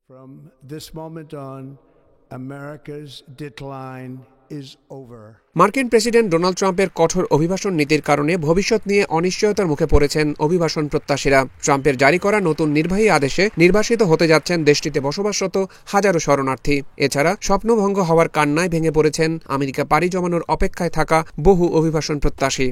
From this moment on, America's decline is over. মার্কিন president Donald ট্রাম্পের কঠোর অভিবাসন নীতির কারণে ভবিষ্যৎ নিয়ে অনিশ্চয়তার মুখে পড়েছেন অভিবাসন প্রত্যাশীরা। ট্রাম্পের জারি করা নতুন নির্বাহী আদেশে নির্বাসিত হতে যাচ্ছেন দেশটিতে বসবাসরত হাজারো শরণার্থী। এছাড়া স্বপ্নভঙ্গ হওয়ার কান্নায় ভেঙে পড়েছেন আমেরিকা পাড়ি জমানোর অপেক্ষায় থাকা বহু অভিবাসন প্রত্যাশী।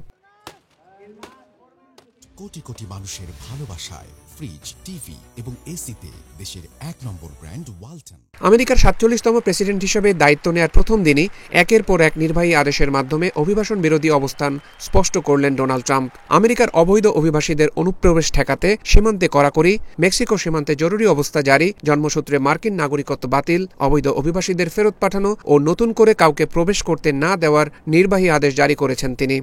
কোটি কোটি মানুষের ভালোবাসায় ফ্রিজ, টিভি এবং এসিতে দেশের ১ নম্বর ব্র্যান্ড ওয়ালটন। আমেরিকার ৪৭তম প্রেসিডেন্ট হিসেবে দায়িত্ব নেয়ার প্রথম দিনই একের পর এক নির্বাহী আদেশের মাধ্যমে অভিবাসন বিরোধী অবস্থান স্পষ্ট করলেন ডোনাল্ড ট্রাম্প। আমেরিকার অবৈধ অভিবাসীদের অনুপ্রবেশ ঠেকাতে সীমান্তে কড়াকড়ি, মেক্সিকো সীমান্তে জরুরি অবস্থা জারি, জন্মসূত্রে মার্কিন নাগরিকত্ব বাতিল, অবৈধ অভিবাসীদের ফেরত পাঠানো ও নতুন করে কাউকে প্রবেশ করতে না দেওয়ার নির্বাহী আদেশ জারি করেছেন তিনি।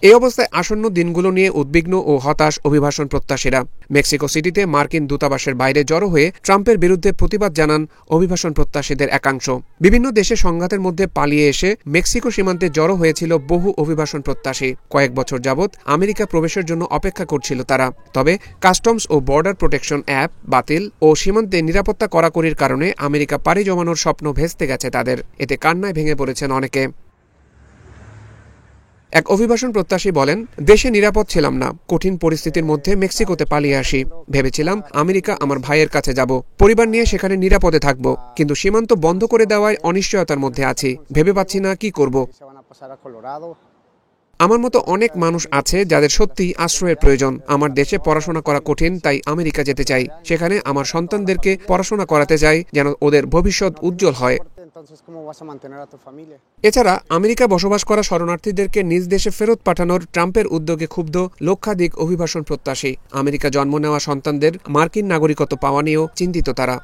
এই অবস্থায় আসন্ন দিনগুলো নিয়ে উদ্বিগ্ন ও হতাশ অভিবাসন প্রত্যাশীরা। মেক্সিকো সিটিতে মার্কিন দূতাবাসের বাইরে জড়ো হয়ে ট্রাম্পের বিরুদ্ধে প্রতিবাদ জানান অভিবাসন প্রত্যাশীদের একাংশ। বিভিন্ন দেশে সংঘাতের মধ্যে পালিয়ে এসে মেক্সিকো সীমান্তে জড়ো হয়েছিল বহু অভিবাসন প্রত্যাশী। কয়েক বছর যাবৎ আমেরিকা প্রবেশের জন্য অপেক্ষা করছিল তারা। তবে কাস্টমস ও বর্ডার প্রোটেকশন অ্যাপ বাতিল ও সীমান্তে নিরাপত্তা কড়াকড়ির কারণে আমেরিকা পাড়ি জমানোর স্বপ্ন ভেস্তে গেছে তাদের। এতে কান্নায় ভেঙে পড়েছেন অনেকে। এক অভিবাসন প্রত্যাশী বলেন, দেশে নিরাপদ ছিলাম না, কঠিন পরিস্থিতির মধ্যে মেক্সিকোতে পালিয়ে আসি। ভেবেছিলাম আমেরিকা আমার ভাইয়ের কাছে যাব, পরিবার নিয়ে সেখানে নিরাপদে থাকব, কিন্তু সীমান্ত বন্ধ করে দেওয়ায় অনিশ্চয়তার মধ্যে আছি, ভেবে পাচ্ছি না কি করব। আমার মতো অনেক মানুষ আছে যাদের সত্যিই আশ্রয়ের প্রয়োজন। আমার দেশে পড়াশোনা করা কঠিন, তাই আমেরিকা যেতে চাই। সেখানে আমার সন্তানদেরকে পড়াশোনা করাতে চাই যেন ওদের ভবিষ্যৎ উজ্জ্বল হয়। এছাড়া আমেরিকা বসবাস করা শরণার্থীদেরকে নিজ দেশে ফেরত পাঠানোর ট্রাম্পের উদ্যোগে ক্ষুব্ধ লক্ষাধিক অভিবাসন প্রত্যাশী। আমেরিকা জন্ম নেওয়া সন্তানদের মার্কিন নাগরিকত্ব পাওয়া নিয়েও চিন্তিত তারা।